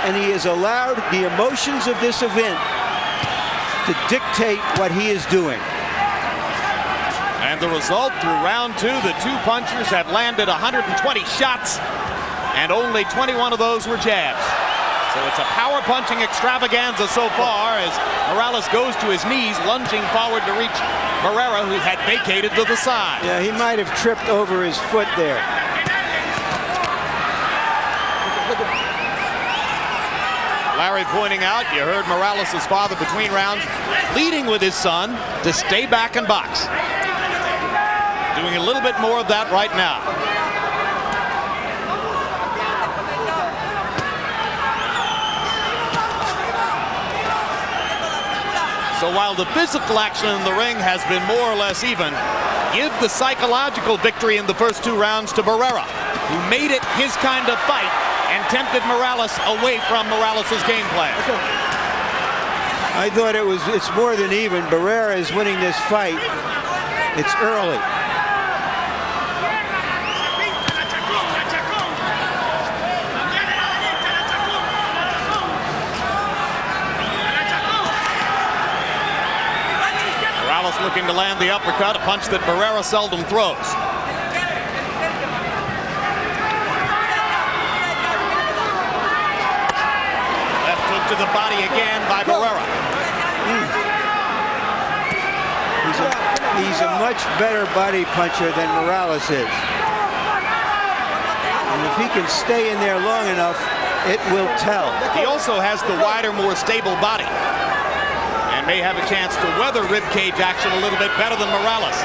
and he has allowed the emotions of this event to dictate what he is doing. And the result through round 2, the two punchers have landed 120 shots, and only 21 of those were jabs. So it's a power punching extravaganza so far as Morales goes to his knees, lunging forward to reach Barrera, who had vacated to the side. Yeah, he might have tripped over his foot there. Larry pointing out, you heard Morales' father between rounds pleading with his son to stay back and box. Doing a little bit more of that right now. So while the physical action in the ring has been more or less even, give the psychological victory in the first 2 rounds to Barrera, who made it his kind of fight and tempted Morales away from Morales' game plan. I thought it's more than even. Barrera is winning this fight. It's early. Morales looking to land the uppercut, a punch that Barrera seldom throws. Left hook to the body again by Barrera. He's a much better body puncher than Morales is. And if he can stay in there long enough, it will tell. He also has the wider, more stable body, and may have a chance to weather ribcage action a little bit better than Morales.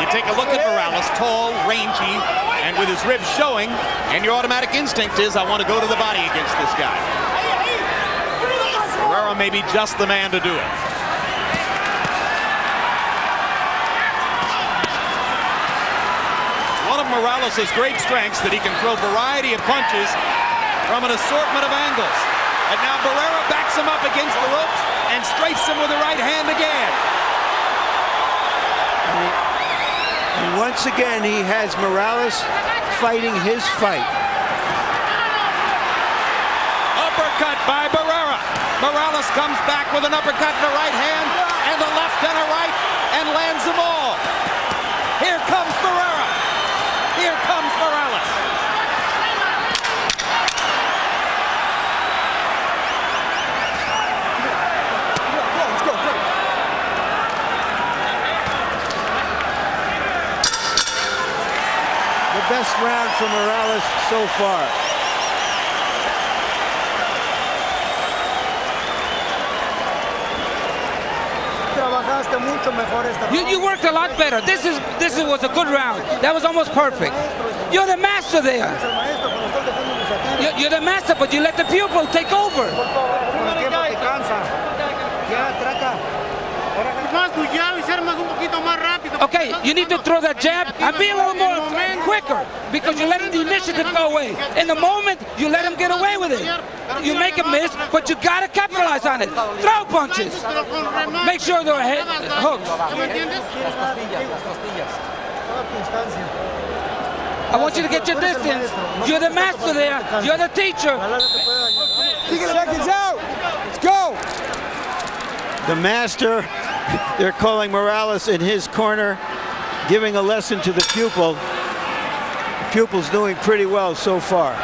You take a look at Morales, tall, rangy, and with his ribs showing, and your automatic instinct is, I want to go to the body against this guy. Barrera may be just the man to do it. One of Morales' great strengths that he can throw a variety of punches from an assortment of angles. And now Barrera backs him up against the ropes and strafes him with the right hand again. And once again, he has Morales fighting his fight. Uppercut by Barrera. Morales comes back with an uppercut and a right hand, and the left and a right, and lands them all. Here comes Barrera. Here comes Morales. Best round for Morales so far. You worked a lot better. This was a good round. That was almost perfect. You're the master there. You're the master, but you let the pupil take over. Okay, you need to throw that jab and be a little more quicker because you're letting the initiative go away. In the moment, you let him get away with it. You make him miss, but you got to capitalize on it. Throw punches. Make sure they're hooks. I want you to get your distance. You're the master there. You're the teacher. Seconds out. Let's go. The master, they're calling Morales in his corner, giving a lesson to the pupil. The pupil's doing pretty well so far.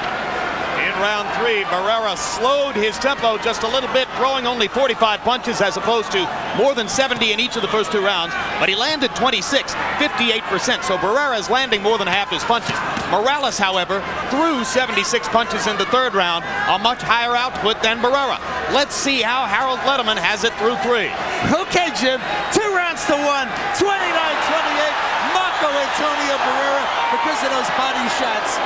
In round 3, Barrera slowed his tempo just a little bit, throwing only 45 punches as opposed to more than 70 in each of the first 2 rounds, but he landed 26, 58%, so Barrera is landing more than half his punches. Morales, however, threw 76 punches in the 3rd round, a much higher output than Barrera. Let's see how Harold Letterman has it through 3. Okay, Jim, 2 rounds to 1, 29-28, Marco Antonio Barrera because of those body shots.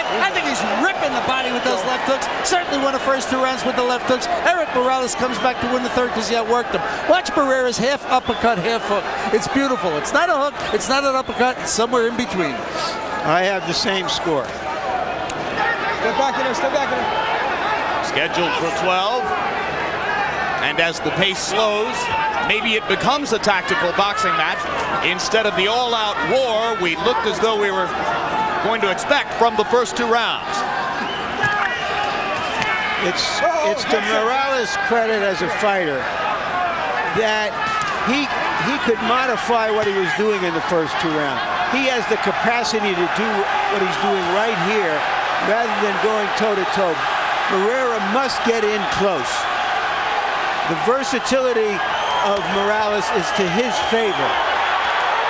I think he's ripping the body with those left hooks. Certainly won the first 2 rounds with the left hooks. Erik Morales comes back to win the 3rd because he outworked him. Watch Barrera's half uppercut, half hook. It's beautiful. It's not a hook. It's not an uppercut. It's somewhere in between. I have the same score. Step back in there. Step back in there. Scheduled for 12. And as the pace slows, maybe it becomes a tactical boxing match instead of the all-out war we looked as though we were going to expect from the first 2 rounds. It's to Morales' credit as a fighter that he could modify what he was doing in the first 2 rounds. He has the capacity to do what he's doing right here rather than going toe-to-toe. Barrera must get in close. The versatility of Morales is to his favor.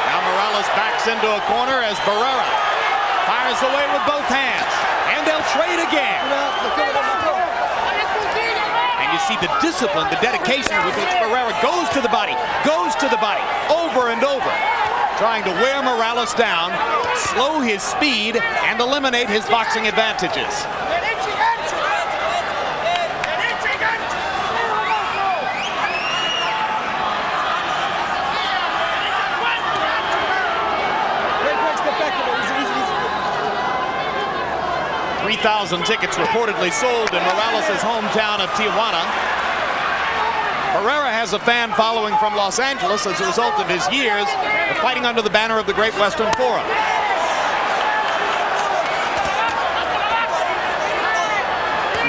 Now Morales backs into a corner as Barrera fires away with both hands. And they'll trade again. And you see the discipline, the dedication with which Barrera goes to the body, over and over, trying to wear Morales down, slow his speed, and eliminate his boxing advantages. 3,000 tickets reportedly sold in Morales' hometown of Tijuana. Barrera has a fan following from Los Angeles as a result of his years of fighting under the banner of the Great Western Forum.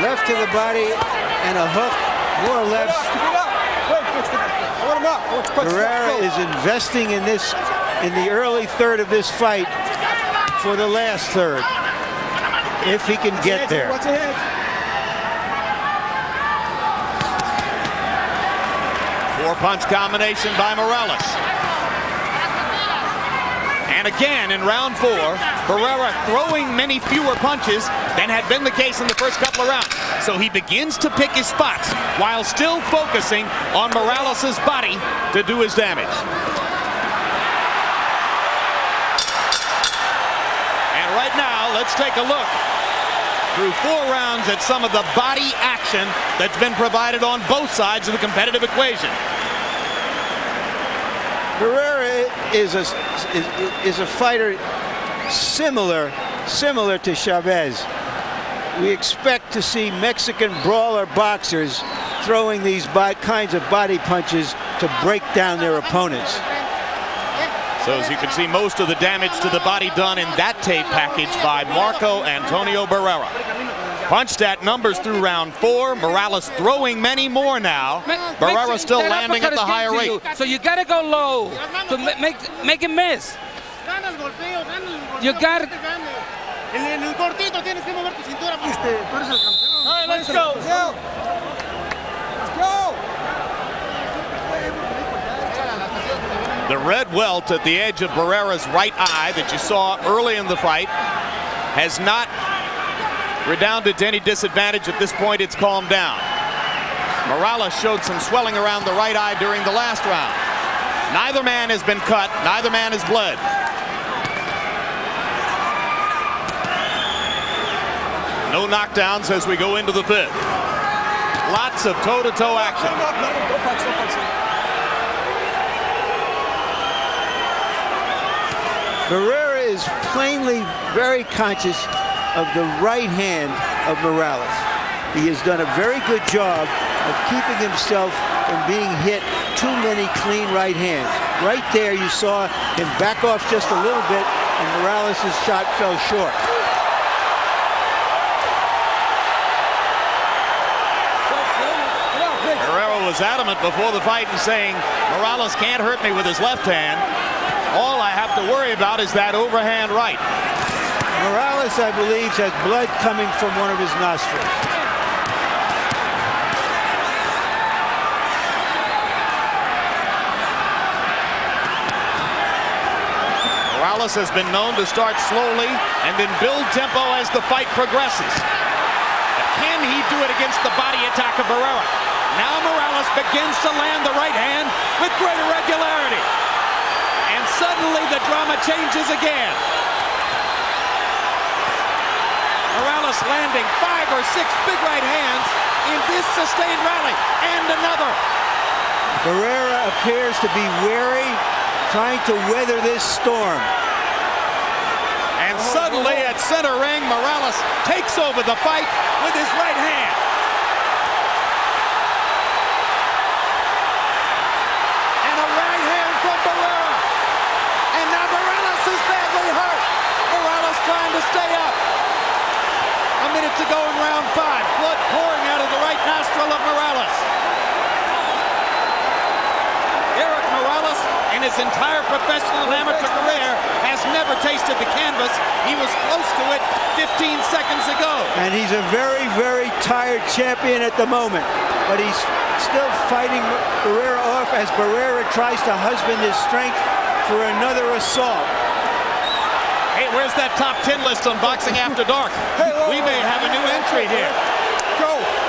Left to the body and a hook, more left. Barrera is investing in this, in the early third of this fight for the last third, if he can get there. Four-punch combination by Morales. And again in round 4, Barrera throwing many fewer punches than had been the case in the first couple of rounds. So he begins to pick his spots while still focusing on Morales' body to do his damage. And right now, let's take a look through 4 rounds at some of the body action that's been provided on both sides of the competitive equation. Barrera is a fighter similar to Chavez. We expect to see Mexican brawler boxers throwing these kinds of body punches to break down their opponents. So as you can see, most of the damage to the body done in that tape package by Marco Antonio Barrera. Punch stat numbers through round 4. Morales throwing many more now. Barrera still landing at the higher rate. So you got to go low to make him miss. You got to. Let's go. The red welt at the edge of Barrera's right eye that you saw early in the fight has not redounded to any disadvantage. At this point, it's calmed down. Morales showed some swelling around the right eye during the last round. Neither man has been cut. Neither man has bled. No knockdowns as we go into the 5th. Lots of toe-to-toe action. Barrera is plainly very conscious of the right hand of Morales. He has done a very good job of keeping himself from being hit too many clean right hands. Right there you saw him back off just a little bit and Morales' shot fell short. Barrera was adamant before the fight and saying, Morales can't hurt me with his left hand. All I have to worry about is that overhand right. Morales, I believe, has blood coming from one of his nostrils. Morales has been known to start slowly and then build tempo as the fight progresses. But can he do it against the body attack of Barrera? Now Morales begins to land the right hand with greater regularity. And suddenly the drama changes again. Morales landing 5 or 6 big right hands in this sustained rally. And another. Barrera appears to be wary, trying to weather this storm. And suddenly at center ring, Morales takes over the fight with his right hand. And a right hand from Barrera. And now Morales is badly hurt. Morales trying to stay up. A minute to go in round 5. Blood pouring out professional and amateur career has never tasted the canvas. He was close to it 15 seconds ago. And he's a very, very tired champion at the moment. But he's still fighting Barrera off as Barrera tries to husband his strength for another assault. Hey, where's that top 10 list on Boxing After Dark? We may have a new entry here. Go.